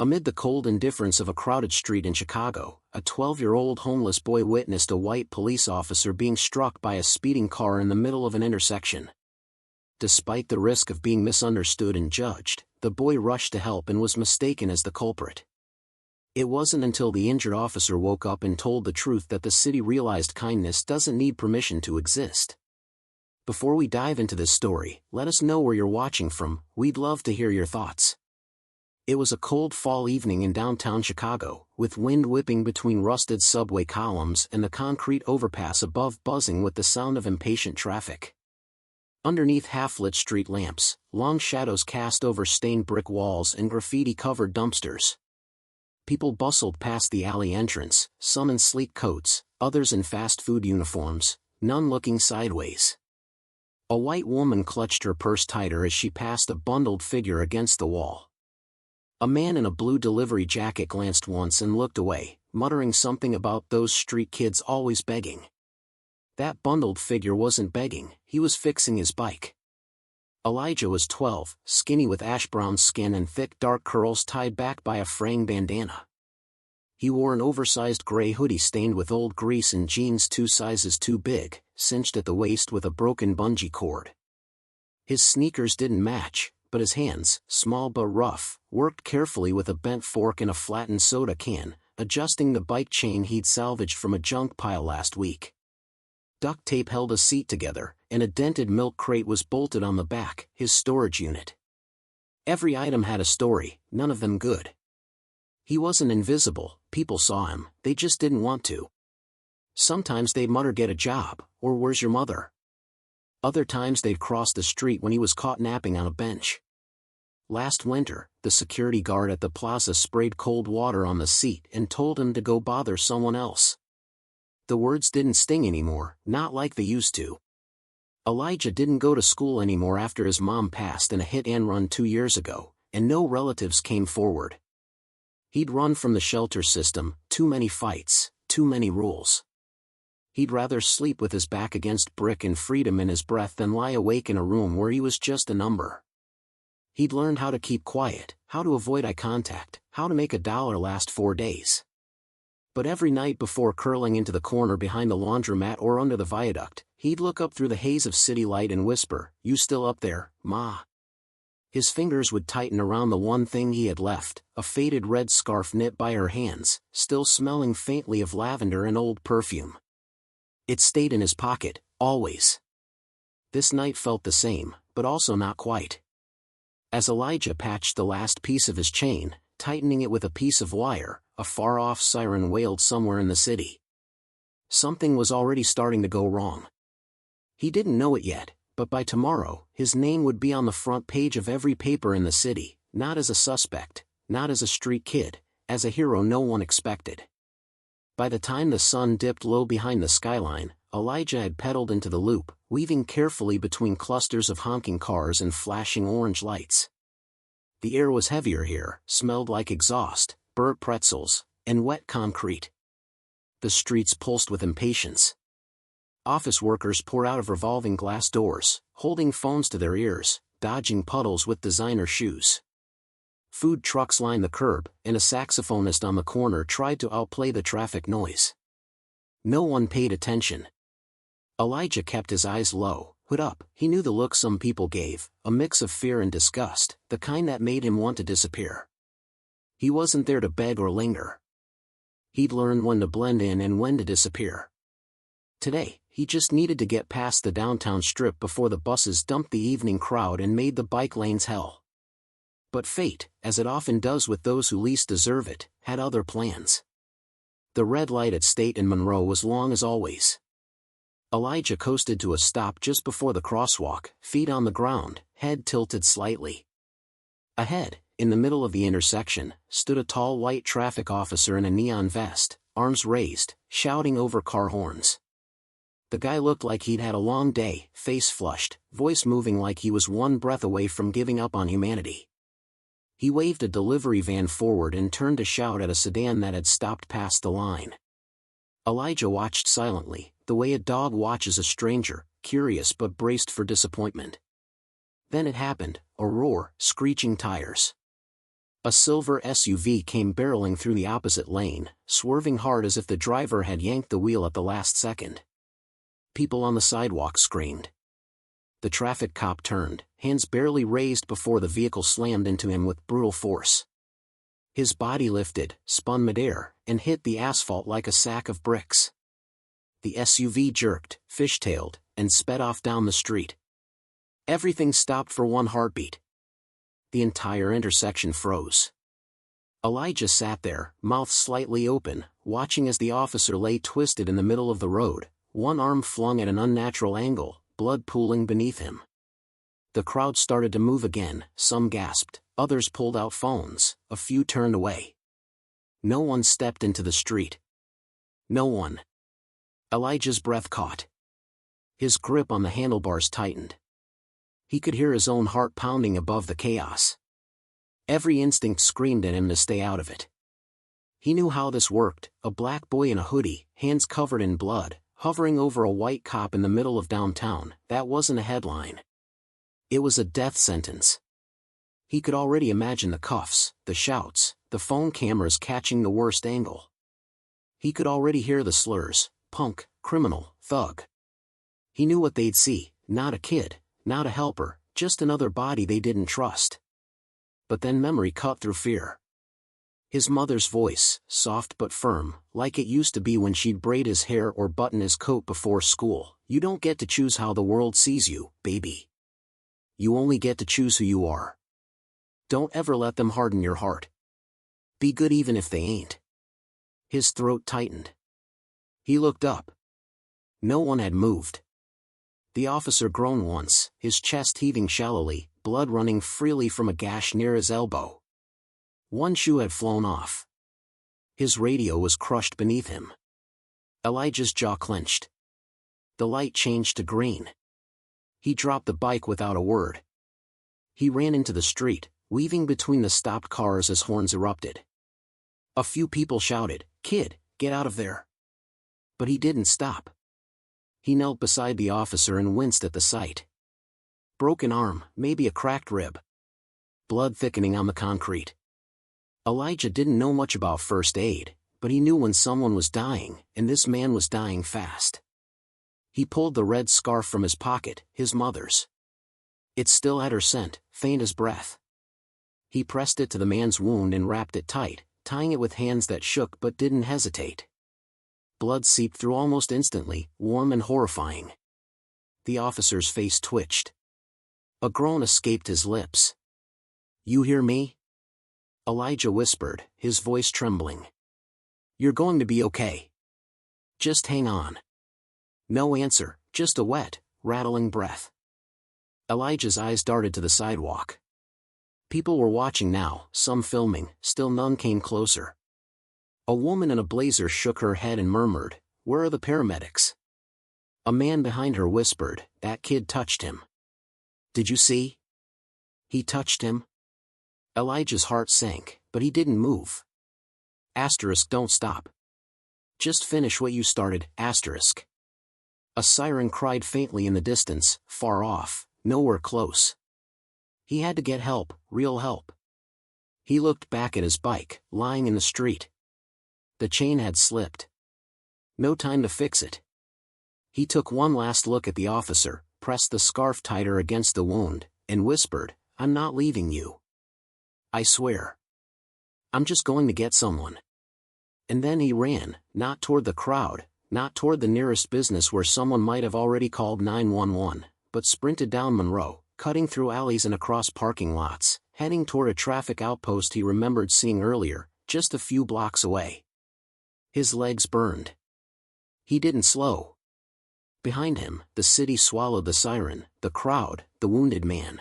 Amid the cold indifference of a crowded street in Chicago, a 12-year-old homeless boy witnessed a white police officer being struck by a speeding car in the middle of an intersection. Despite the risk of being misunderstood and judged, the boy rushed to help and was mistaken as the culprit. It wasn't until the injured officer woke up and told the truth that the city realized kindness doesn't need permission to exist. Before we dive into this story, let us know where you're watching from. We'd love to hear your thoughts. It was a cold fall evening in downtown Chicago, with wind whipping between rusted subway columns and the concrete overpass above buzzing with the sound of impatient traffic. Underneath half-lit street lamps, long shadows cast over stained brick walls and graffiti-covered dumpsters. People bustled past the alley entrance, some in sleek coats, others in fast food uniforms, none looking sideways. A white woman clutched her purse tighter as she passed a bundled figure against the wall. A man in a blue delivery jacket glanced once and looked away, muttering something about those street kids always begging. That bundled figure wasn't begging, he was fixing his bike. Elijah was 12, skinny with ash-brown skin and thick dark curls tied back by a fraying bandana. He wore an oversized gray hoodie stained with old grease and jeans 2 sizes too big, cinched at the waist with a broken bungee cord. His sneakers didn't match, but his hands, small but rough, worked carefully with a bent fork and a flattened soda can, adjusting the bike chain he'd salvaged from a junk pile last week. Duct tape held a seat together, and a dented milk crate was bolted on the back, his storage unit. Every item had a story, none of them good. He wasn't invisible, people saw him, they just didn't want to. Sometimes they'd mutter "get a job," or "where's your mother?" Other times they'd cross the street when he was caught napping on a bench. Last winter, the security guard at the plaza sprayed cold water on the seat and told him to go bother someone else. The words didn't sting anymore, not like they used to. Elijah didn't go to school anymore after his mom passed in a hit-and-run 2 years ago, and no relatives came forward. He'd run from the shelter system, too many fights, too many rules. He'd rather sleep with his back against brick and freedom in his breath than lie awake in a room where he was just a number. He'd learned how to keep quiet, how to avoid eye contact, how to make $1 last 4 days. But every night before curling into the corner behind the laundromat or under the viaduct, he'd look up through the haze of city light and whisper, "You still up there, Ma?" His fingers would tighten around the one thing he had left, a faded red scarf knit by her hands, still smelling faintly of lavender and old perfume. It stayed in his pocket, always. This night felt the same, but also not quite. As Elijah patched the last piece of his chain, tightening it with a piece of wire, a far-off siren wailed somewhere in the city. Something was already starting to go wrong. He didn't know it yet, but by tomorrow, his name would be on the front page of every paper in the city, not as a suspect, not as a street kid, as a hero no one expected. By the time the sun dipped low behind the skyline, Elijah had pedaled into the loop, weaving carefully between clusters of honking cars and flashing orange lights. The air was heavier here, smelled like exhaust, burnt pretzels, and wet concrete. The streets pulsed with impatience. Office workers poured out of revolving glass doors, holding phones to their ears, dodging puddles with designer shoes. Food trucks lined the curb, and a saxophonist on the corner tried to outplay the traffic noise. No one paid attention. Elijah kept his eyes low, hood up. He knew the look some people gave, a mix of fear and disgust, the kind that made him want to disappear. He wasn't there to beg or linger. He'd learned when to blend in and when to disappear. Today, he just needed to get past the downtown strip before the buses dumped the evening crowd and made the bike lanes hell. But fate, as it often does with those who least deserve it, had other plans. The red light at State and Monroe was long as always. Elijah coasted to a stop just before the crosswalk, feet on the ground, head tilted slightly. Ahead, in the middle of the intersection, stood a tall white traffic officer in a neon vest, arms raised, shouting over car horns. The guy looked like he'd had a long day, face flushed, voice moving like he was one breath away from giving up on humanity. He waved a delivery van forward and turned to shout at a sedan that had stopped past the line. Elijah watched silently, the way a dog watches a stranger, curious but braced for disappointment. Then it happened, a roar, screeching tires. A silver SUV came barreling through the opposite lane, swerving hard as if the driver had yanked the wheel at the last second. People on the sidewalk screamed. The traffic cop turned, hands barely raised before the vehicle slammed into him with brutal force. His body lifted, spun midair, and hit the asphalt like a sack of bricks. The SUV jerked, fishtailed, and sped off down the street. Everything stopped for one heartbeat. The entire intersection froze. Elijah sat there, mouth slightly open, watching as the officer lay twisted in the middle of the road, one arm flung at an unnatural angle, blood pooling beneath him. The crowd started to move again, some gasped, others pulled out phones, a few turned away. No one stepped into the street. No one. Elijah's breath caught. His grip on the handlebars tightened. He could hear his own heart pounding above the chaos. Every instinct screamed at him to stay out of it. He knew how this worked, a black boy in a hoodie, hands covered in blood, hovering over a white cop in the middle of downtown. That wasn't a headline. It was a death sentence. He could already imagine the cuffs, the shouts, the phone cameras catching the worst angle. He could already hear the slurs: punk, criminal, thug. He knew what they'd see: not a kid, not a helper, just another body they didn't trust. But then memory cut through fear. His mother's voice, soft but firm, like it used to be when she'd braid his hair or button his coat before school. You don't get to choose how the world sees you, baby. You only get to choose who you are. Don't ever let them harden your heart. Be good even if they ain't. His throat tightened. He looked up. No one had moved. The officer groaned once, his chest heaving shallowly, blood running freely from a gash near his elbow. One shoe had flown off. His radio was crushed beneath him. Elijah's jaw clenched. The light changed to green. He dropped the bike without a word. He ran into the street, weaving between the stopped cars as horns erupted. A few people shouted, "Kid, get out of there!" But he didn't stop. He knelt beside the officer and winced at the sight. Broken arm, maybe a cracked rib. Blood thickening on the concrete. Elijah didn't know much about first aid, but he knew when someone was dying, and this man was dying fast. He pulled the red scarf from his pocket, his mother's. It still had her scent, faint as breath. He pressed it to the man's wound and wrapped it tight, tying it with hands that shook but didn't hesitate. Blood seeped through almost instantly, warm and horrifying. The officer's face twitched. A groan escaped his lips. "You hear me?" Elijah whispered, his voice trembling. "You're going to be okay. Just hang on." No answer, just a wet, rattling breath. Elijah's eyes darted to the sidewalk. People were watching now, some filming, still none came closer. A woman in a blazer shook her head and murmured, "Where are the paramedics?" A man behind her whispered, "That kid touched him." "Did you see?" "He touched him?" Elijah's heart sank, but he didn't move. Asterisk, don't stop. Just finish what you started, asterisk. A siren cried faintly in the distance, far off, nowhere close. He had to get help, real help. He looked back at his bike, lying in the street. The chain had slipped. No time to fix it. He took one last look at the officer, pressed the scarf tighter against the wound, and whispered, "I'm not leaving you. I swear. I'm just going to get someone." And then he ran, not toward the crowd, not toward the nearest business where someone might have already called 911, but sprinted down Monroe, cutting through alleys and across parking lots, heading toward a traffic outpost he remembered seeing earlier, just a few blocks away. His legs burned. He didn't slow. Behind him, the city swallowed the siren, the crowd, the wounded man.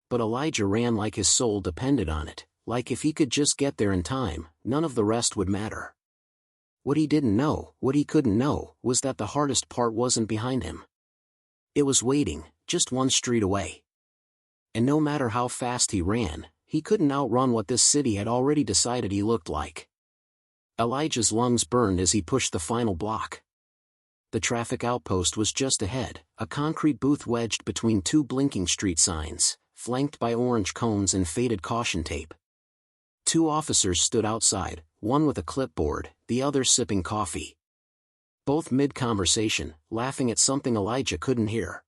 But Elijah ran like his soul depended on it, like if he could just get there in time, none of the rest would matter. What he didn't know, what he couldn't know, was that the hardest part wasn't behind him. It was waiting, just one street away. And no matter how fast he ran, he couldn't outrun what this city had already decided he looked like. Elijah's lungs burned as he pushed the final block. The traffic outpost was just ahead, a concrete booth wedged between two blinking street signs, flanked by orange cones and faded caution tape. Two officers stood outside, one with a clipboard, the other sipping coffee. Both mid-conversation, laughing at something Elijah couldn't hear.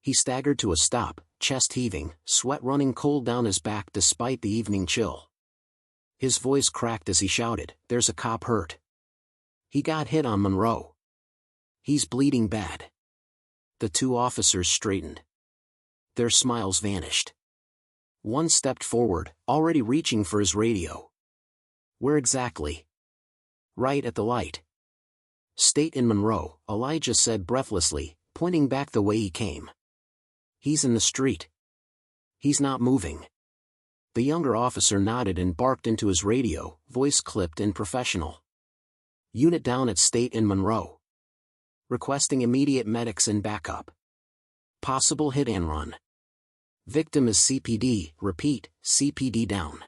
He staggered to a stop, chest heaving, sweat running cold down his back despite the evening chill. His voice cracked as he shouted, "There's a cop hurt. He got hit on Monroe. He's bleeding bad." The two officers straightened. Their smiles vanished. One stepped forward, already reaching for his radio. "Where exactly?" "Right at the light." "State in Monroe," Elijah said breathlessly, pointing back the way he came. "He's in the street. He's not moving." The younger officer nodded and barked into his radio, voice clipped and professional. "Unit down at State in Monroe. Requesting immediate medics and backup. Possible hit and run. Victim is CPD, repeat, CPD down."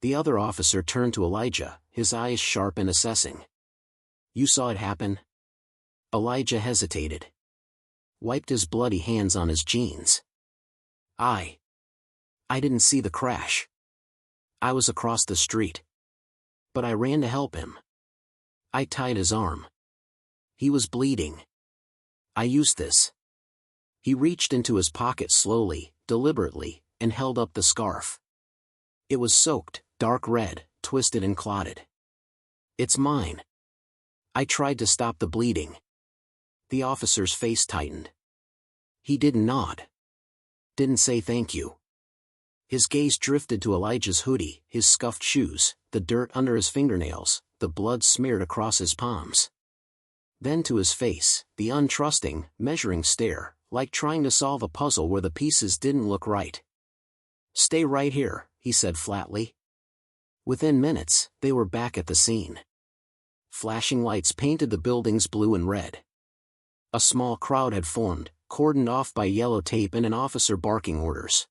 The other officer turned to Elijah, his eyes sharp and assessing. "You saw it happen?" Elijah hesitated. Wiped his bloody hands on his jeans. I didn't see the crash. I was across the street. But I ran to help him. I tied his arm. He was bleeding. I used this." He reached into his pocket slowly, deliberately, and held up the scarf. It was soaked, dark red, twisted and clotted. "It's mine. I tried to stop the bleeding." The officer's face tightened. He didn't nod. Didn't say thank you. His gaze drifted to Elijah's hoodie, his scuffed shoes, the dirt under his fingernails, the blood smeared across his palms. Then to his face, the untrusting, measuring stare, like trying to solve a puzzle where the pieces didn't look right. "Stay right here," he said flatly. Within minutes, they were back at the scene. Flashing lights painted the buildings blue and red. A small crowd had formed, cordoned off by yellow tape and an officer barking orders.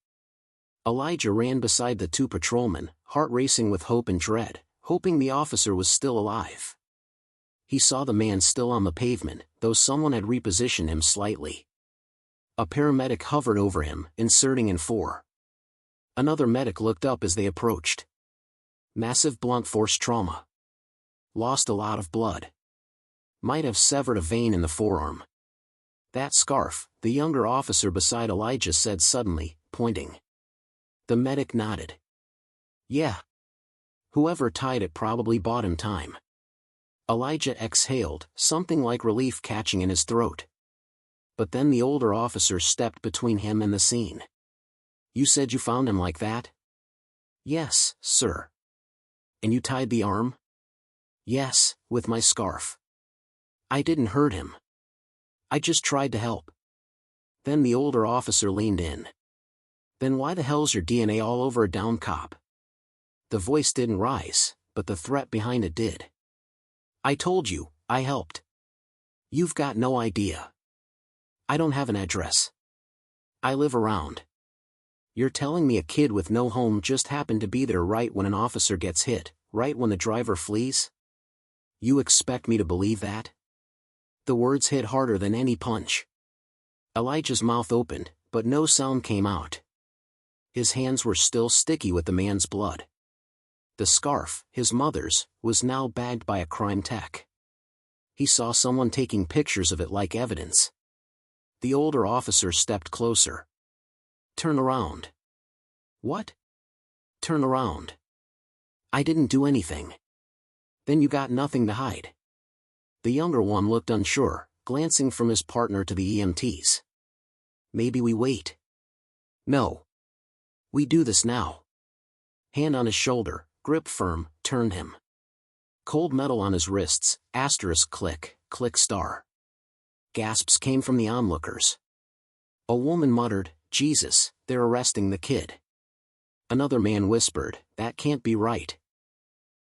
Elijah ran beside the two patrolmen, heart racing with hope and dread, hoping the officer was still alive. He saw the man still on the pavement, though someone had repositioned him slightly. A paramedic hovered over him, inserting in 4. Another medic looked up as they approached. "Massive blunt force trauma. Lost a lot of blood. Might have severed a vein in the forearm." "That scarf," the younger officer beside Elijah said suddenly, pointing. The medic nodded. "Yeah. Whoever tied it probably bought him time." Elijah exhaled, something like relief catching in his throat. But then the older officer stepped between him and the scene. "You said you found him like that?" "Yes, sir." "And you tied the arm?" "Yes, with my scarf. I didn't hurt him. I just tried to help." Then the older officer leaned in. "Then why the hell's your DNA all over a downed cop?" The voice didn't rise, but the threat behind it did. "I told you, I helped. You've got no idea. I don't have an address. I live around. You're telling me a kid with no home just happened to be there right when an officer gets hit, right when the driver flees? You expect me to believe that?" The words hit harder than any punch. Elijah's mouth opened, but no sound came out. His hands were still sticky with the man's blood. The scarf, his mother's, was now bagged by a crime tech. He saw someone taking pictures of it like evidence. The older officer stepped closer. "Turn around." "What?" "Turn around. I didn't do anything." "Then you got nothing to hide." The younger one looked unsure, glancing from his partner to the EMTs. "Maybe we wait." "No. We do this now." Hand on his shoulder, grip firm, turned him. Cold metal on his wrists, asterisk click, click star. Gasps came from the onlookers. A woman muttered, "Jesus, they're arresting the kid." Another man whispered, "That can't be right.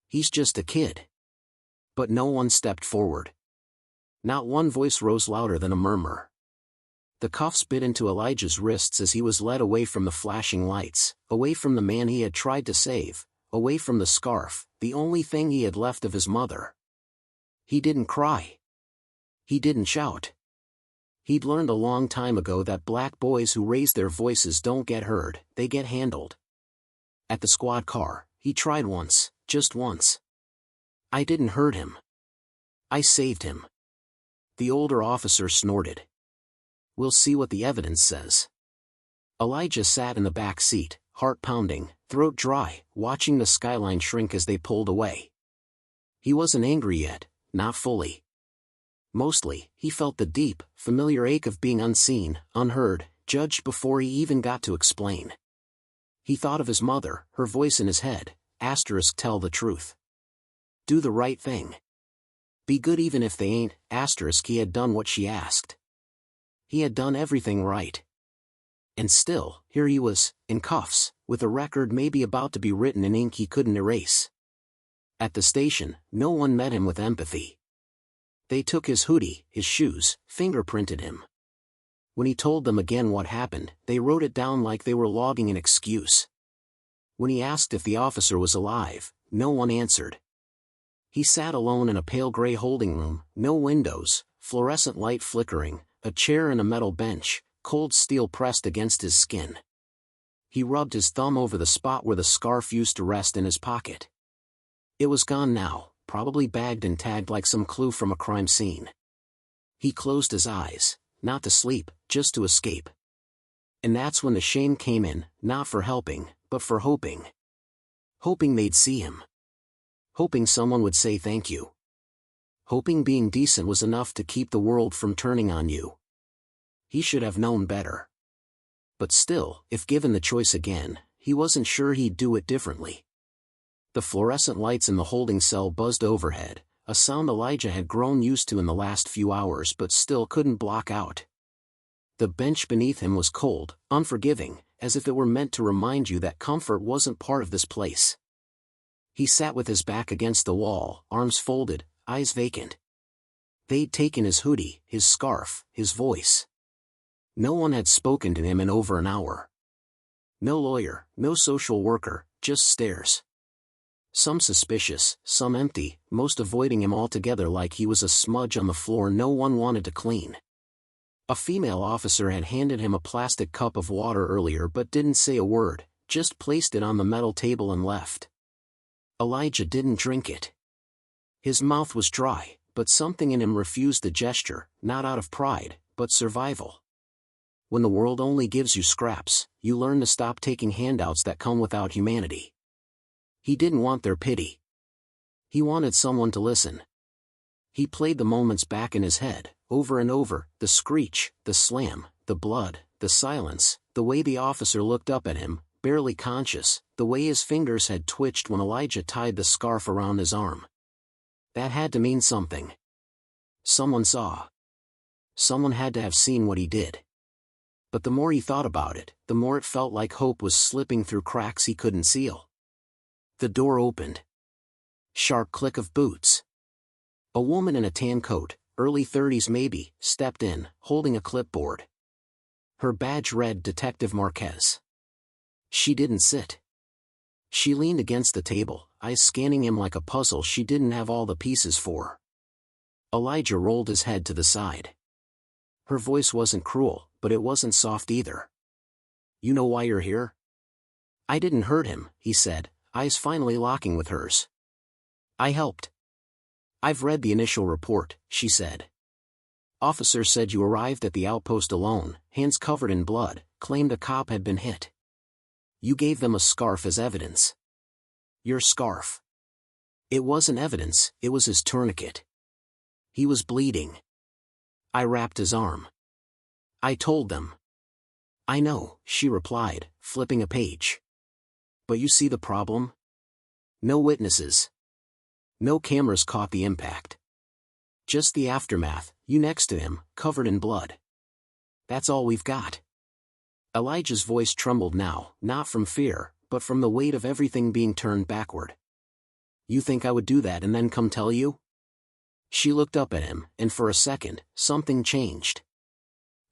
He's just a kid." But no one stepped forward. Not one voice rose louder than a murmur. The cuffs bit into Elijah's wrists as he was led away from the flashing lights, away from the man he had tried to save, away from the scarf, the only thing he had left of his mother. He didn't cry. He didn't shout. He'd learned a long time ago that black boys who raise their voices don't get heard, they get handled. At the squad car, He tried once, just once. I didn't hurt him. I saved him. The older officer snorted. We'll see what the evidence says. Elijah sat in the back seat, heart pounding, throat dry, watching the skyline shrink as they pulled away. He wasn't angry yet, not fully. Mostly, he felt the deep, familiar ache of being unseen, unheard, judged before he even got to explain. He thought of his mother, her voice in his head, tell the truth. Do the right thing. Be good even if they ain't, he had done what she asked. He had done everything right. And still, here he was, in cuffs, with a record maybe about to be written in ink he couldn't erase. At the station, no one met him with empathy. They took his hoodie, his shoes, fingerprinted him. When he told them again what happened, they wrote it down like they were logging an excuse. When he asked if the officer was alive, no one answered. He sat alone in a pale gray holding room, no windows, fluorescent light flickering, a chair and a metal bench, cold steel pressed against his skin. He rubbed his thumb over the spot where the scarf used to rest in his pocket. It was gone now, probably bagged and tagged like some clue from a crime scene. He closed his eyes, not to sleep, just to escape. And that's when the shame came in, not for helping, but for hoping. Hoping they'd see him. Hoping someone would say thank you. Hoping being decent was enough to keep the world from turning on you. He should have known better. But still, if given the choice again, he wasn't sure he'd do it differently. The fluorescent lights in the holding cell buzzed overhead, a sound Elijah had grown used to in the last few hours but still couldn't block out. The bench beneath him was cold, unforgiving, as if it were meant to remind you that comfort wasn't part of this place. He sat with his back against the wall, arms folded, eyes vacant. They'd taken his hoodie, his scarf, his voice. No one had spoken to him in over an hour. No lawyer, no social worker, just stares. Some suspicious, some empty, most avoiding him altogether like he was a smudge on the floor no one wanted to clean. A female officer had handed him a plastic cup of water earlier but didn't say a word, just placed it on the metal table and left. Elijah didn't drink it. His mouth was dry, but something in him refused the gesture, not out of pride, but survival. When the world only gives you scraps, you learn to stop taking handouts that come without humanity. He didn't want their pity. He wanted someone to listen. He played the moments back in his head, over and over, the screech, the slam, the blood, the silence, the way the officer looked up at him, barely conscious, the way his fingers had twitched when Elijah tied the scarf around his arm. That had to mean something. Someone saw. Someone had to have seen what he did. But the more he thought about it, the more it felt like hope was slipping through cracks he couldn't seal. The door opened. Sharp click of boots. A woman in a tan coat, early 30s maybe, stepped in, holding a clipboard. Her badge read Detective Marquez. She didn't sit. She leaned against the table, eyes scanning him like a puzzle she didn't have all the pieces for. Elijah rolled his head to the side. Her voice wasn't cruel, but it wasn't soft either. You know why you're here? I didn't hurt him, he said, eyes finally locking with hers. I helped. I've read the initial report, she said. Officer said you arrived at the outpost alone, hands covered in blood, claimed a cop had been hit. You gave them a scarf as evidence. Your scarf. It wasn't evidence, it was his tourniquet. He was bleeding. I wrapped his arm. I told them. I know, she replied, flipping a page. But you see the problem? No witnesses. No cameras caught the impact. Just the aftermath, you next to him, covered in blood. That's all we've got. Elijah's voice trembled now, not from fear, but from the weight of everything being turned backward. You think I would do that and then come tell you? She looked up at him, and for a second, something changed.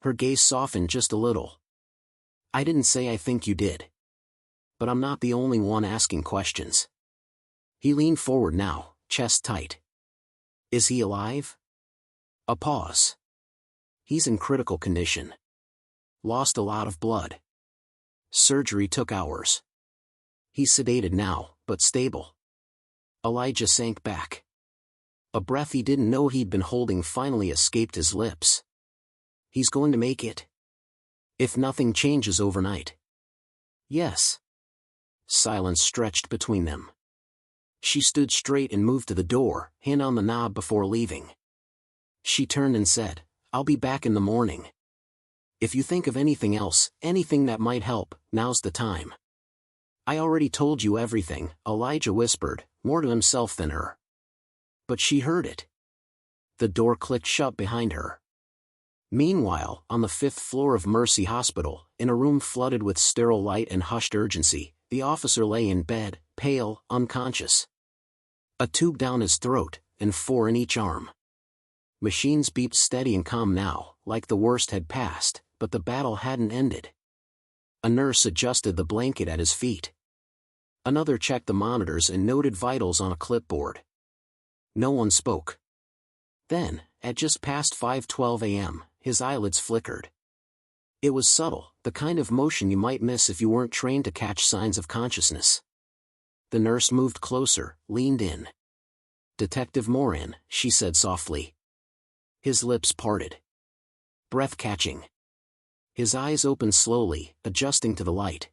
Her gaze softened just a little. I didn't say I think you did. But I'm not the only one asking questions. He leaned forward now, chest tight. Is he alive? A pause. He's in critical condition. Lost a lot of blood. Surgery took hours. He's sedated now, but stable. Elijah sank back. A breath he didn't know he'd been holding finally escaped his lips. He's going to make it. If nothing changes overnight. Yes. Silence stretched between them. She stood straight and moved to the door, hand on the knob before leaving. She turned and said, "I'll be back in the morning. If you think of anything else, anything that might help, now's the time." "I already told you everything," Elijah whispered, more to himself than her. But she heard it. The door clicked shut behind her. Meanwhile, on the 5th floor of Mercy Hospital, in a room flooded with sterile light and hushed urgency, the officer lay in bed, pale, unconscious. A tube down his throat, and 4 in each arm. Machines beeped steady and calm now, like the worst had passed, but the battle hadn't ended. A nurse adjusted the blanket at his feet. Another checked the monitors and noted vitals on a clipboard. No one spoke. Then, at just past 5:12 a.m., his eyelids flickered. It was subtle, the kind of motion you might miss if you weren't trained to catch signs of consciousness. The nurse moved closer, leaned in. "Detective Moran," she said softly. His lips parted. Breath-catching. His eyes opened slowly, adjusting to the light.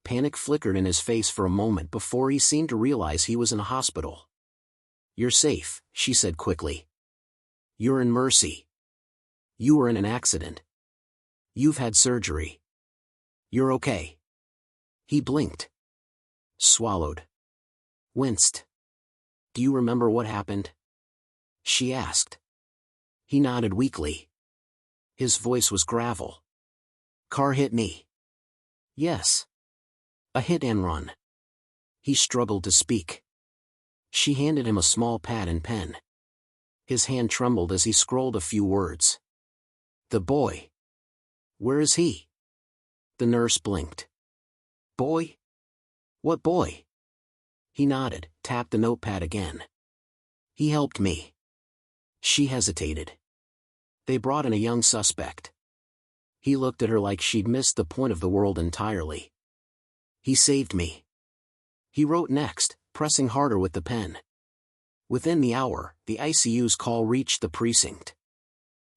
Panic flickered in his face for a moment before he seemed to realize he was in a hospital. "You're safe," she said quickly. "You're in Mercy. You were in an accident. You've had surgery. You're okay." He blinked. Swallowed. Winced. "Do you remember what happened?" she asked. He nodded weakly. His voice was gravel. "Car hit me." "Yes. A hit and run." He struggled to speak. She handed him a small pad and pen. His hand trembled as he scrolled a few words. "The boy. Where is he?" The nurse blinked. "Boy? What boy?" He nodded, tapped the notepad again. "He helped me." She hesitated. "They brought in a young suspect." He looked at her like she'd missed the point of the world entirely. "He saved me." He wrote next, pressing harder with the pen. Within the hour, the ICU's call reached the precinct.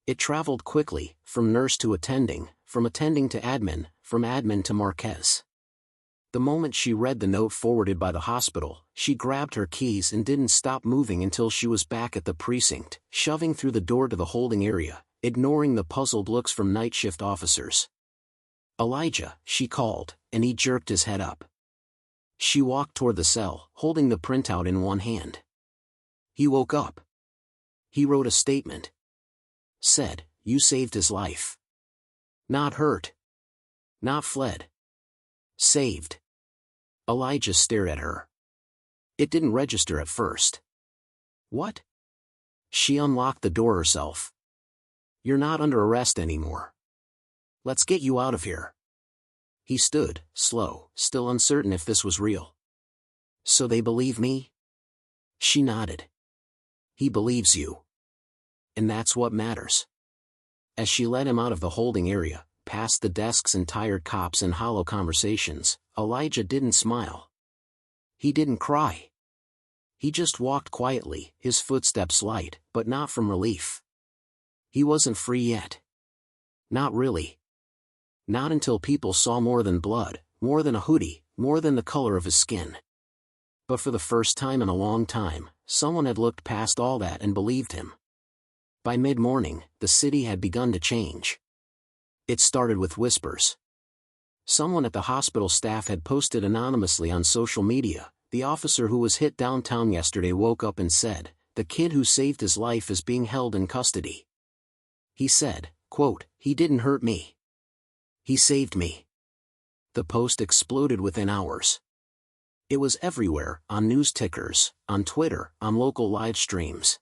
It traveled quickly, from nurse to attending, from attending to admin, from admin to Marquez. The moment she read the note forwarded by the hospital, she grabbed her keys and didn't stop moving until she was back at the precinct, shoving through the door to the holding area, ignoring the puzzled looks from night shift officers. "Elijah," she called, and he jerked his head up. She walked toward the cell, holding the printout in one hand. He woke up. He wrote a statement. Said, "You saved his life. Not hurt. Not fled. Saved." Elijah stared at her. It didn't register at first. "What?" She unlocked the door herself. "You're not under arrest anymore. Let's get you out of here." He stood, slow, still uncertain if this was real. "So they believe me?" She nodded. "He believes you. And that's what matters." As she led him out of the holding area, past the desks and tired cops and hollow conversations, Elijah didn't smile. He didn't cry. He just walked quietly, his footsteps light, but not from relief. He wasn't free yet. Not really. Not until people saw more than blood, more than a hoodie, more than the color of his skin. But for the first time in a long time, someone had looked past all that and believed him. By mid-morning, the city had begun to change. It started with whispers. Someone at the hospital staff had posted anonymously on social media, "The officer who was hit downtown yesterday woke up and said, 'The kid who saved his life is being held in custody.' He said, quote, 'He didn't hurt me. He saved me.'" The post exploded within hours. It was everywhere, on news tickers, on Twitter, on local live streams.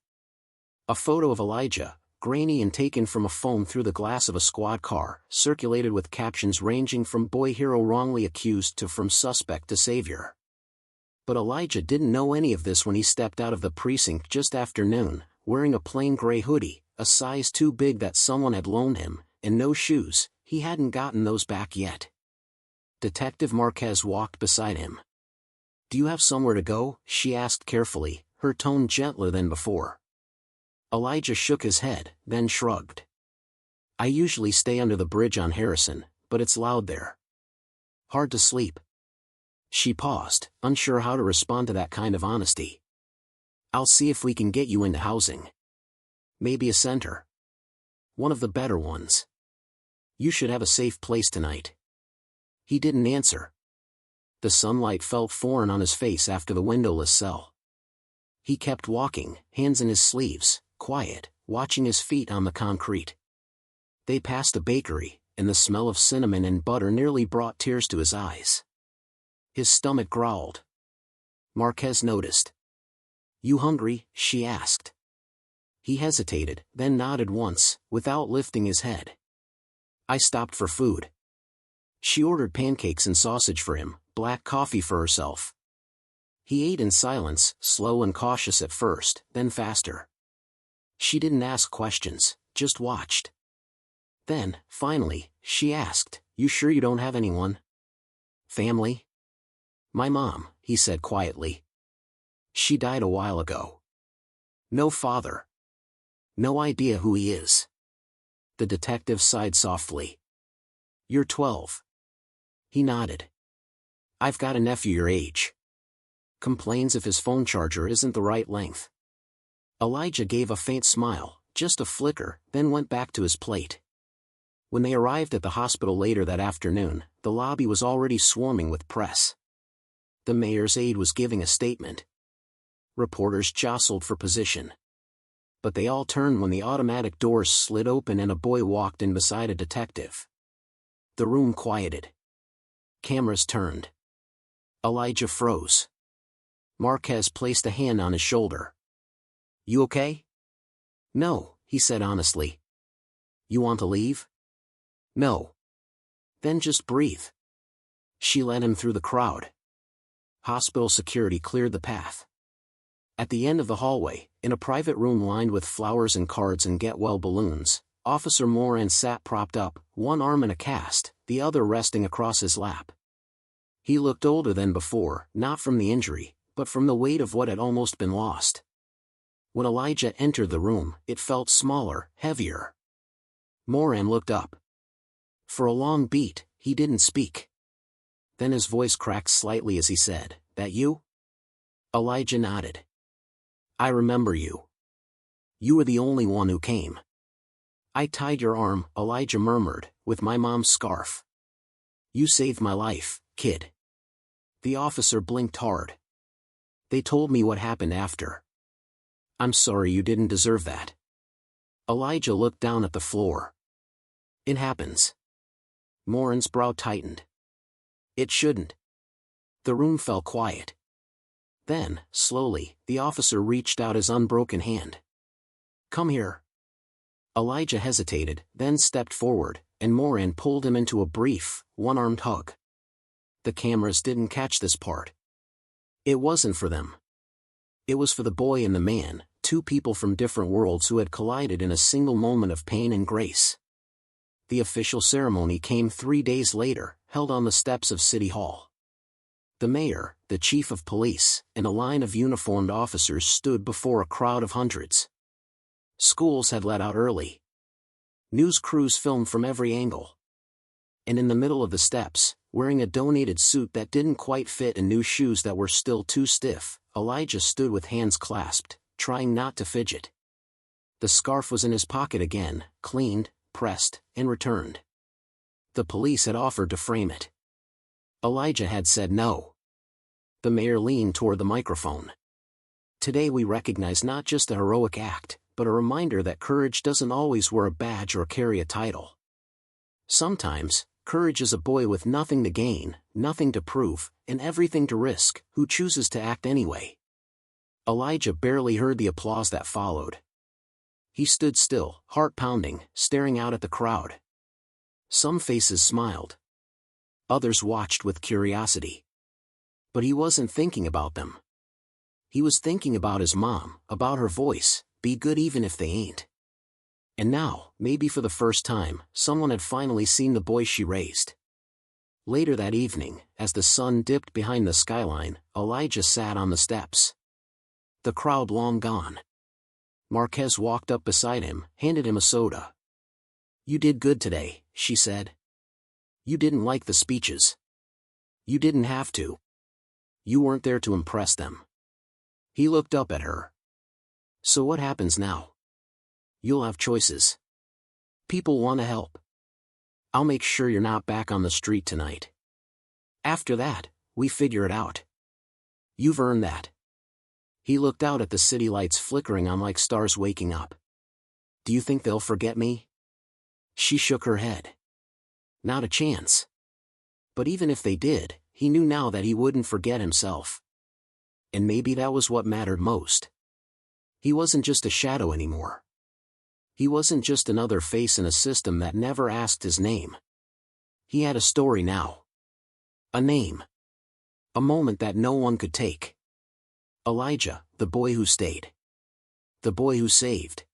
A photo of Elijah, grainy and taken from a phone through the glass of a squad car, circulated with captions ranging from "boy hero wrongly accused" to "from suspect to savior." But Elijah didn't know any of this when he stepped out of the precinct just after noon, wearing a plain gray hoodie, a size too big that someone had loaned him, and no shoes. He hadn't gotten those back yet. Detective Marquez walked beside him. Do you have somewhere to go? She asked carefully, her tone gentler than before. Elijah shook his head, then shrugged. I usually stay under the bridge on Harrison, but it's loud there. Hard to sleep. She paused, unsure how to respond to that kind of honesty. I'll see if we can get you into housing. Maybe a center. One of the better ones. You should have a safe place tonight. He didn't answer. The sunlight felt foreign on his face after the windowless cell. He kept walking, hands in his sleeves, quiet, watching his feet on the concrete. They passed a bakery, and the smell of cinnamon and butter nearly brought tears to his eyes. His stomach growled. Marquez noticed. You hungry? She asked. He hesitated, then nodded once, without lifting his head. I stopped for food. She ordered pancakes and sausage for him, black coffee for herself. He ate in silence, slow and cautious at first, then faster. She didn't ask questions, just watched. Then, finally, she asked, You sure you don't have anyone? Family? My mom, he said quietly. She died a while ago. No father. No idea who he is. The detective sighed softly. You're 12. He nodded. I've got a nephew your age. Complains if his phone charger isn't the right length. Elijah gave a faint smile, just a flicker, then went back to his plate. When they arrived at the hospital later that afternoon, the lobby was already swarming with press. The mayor's aide was giving a statement. Reporters jostled for position. But they all turned when the automatic doors slid open and a boy walked in beside a detective. The room quieted. Cameras turned. Elijah froze. Marquez placed a hand on his shoulder. You okay? No, he said honestly. You want to leave? No. Then just breathe. She led him through the crowd. Hospital security cleared the path. At the end of the hallway, in a private room lined with flowers and cards and get-well balloons, Officer Moran sat propped up, one arm in a cast, the other resting across his lap. He looked older than before, not from the injury, but from the weight of what had almost been lost. When Elijah entered the room, it felt smaller, heavier. Moran looked up. For a long beat, he didn't speak. Then his voice cracked slightly as he said, That you? Elijah nodded. I remember you. You were the only one who came. I tied your arm, Elijah murmured, with my mom's scarf. You saved my life, kid. The officer blinked hard. They told me what happened after. I'm sorry you didn't deserve that. Elijah looked down at the floor. It happens. Moran's brow tightened. It shouldn't. The room fell quiet. Then, slowly, the officer reached out his unbroken hand. Come here. Elijah hesitated, then stepped forward, and Moran pulled him into a brief, one-armed hug. The cameras didn't catch this part. It wasn't for them. It was for the boy and the man, two people from different worlds who had collided in a single moment of pain and grace. The official ceremony came 3 days later, held on the steps of City Hall. The mayor, the chief of police, and a line of uniformed officers stood before a crowd of hundreds. Schools had let out early. News crews filmed from every angle. And in the middle of the steps, wearing a donated suit that didn't quite fit and new shoes that were still too stiff, Elijah stood with hands clasped, trying not to fidget. The scarf was in his pocket again, cleaned, pressed, and returned. The police had offered to frame it. Elijah had said no. The mayor leaned toward the microphone. Today we recognize not just a heroic act, but a reminder that courage doesn't always wear a badge or carry a title. Sometimes, courage is a boy with nothing to gain, nothing to prove, and everything to risk, who chooses to act anyway. Elijah barely heard the applause that followed. He stood still, heart pounding, staring out at the crowd. Some faces smiled. Others watched with curiosity. But he wasn't thinking about them. He was thinking about his mom, about her voice, be good even if they ain't. And now, maybe for the first time, someone had finally seen the boy she raised. Later that evening, as the sun dipped behind the skyline, Elijah sat on the steps. The crowd long gone. Marquez walked up beside him, handed him a soda. "You did good today," she said. "You didn't like the speeches. You didn't have to. You weren't there to impress them." He looked up at her. "So what happens now? You'll have choices. People want to help. I'll make sure you're not back on the street tonight. After that, we figure it out. You've earned that." He looked out at the city lights flickering on like stars waking up. "Do you think they'll forget me?" She shook her head. "Not a chance." But even if they did, he knew now that he wouldn't forget himself. And maybe that was what mattered most. He wasn't just a shadow anymore. He wasn't just another face in a system that never asked his name. He had a story now. A name. A moment that no one could take. Elijah, the boy who stayed. The boy who saved.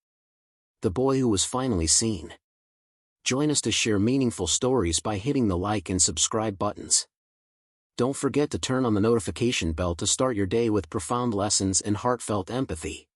The boy who was finally seen. Join us to share meaningful stories by hitting the like and subscribe buttons. Don't forget to turn on the notification bell to start your day with profound lessons and heartfelt empathy.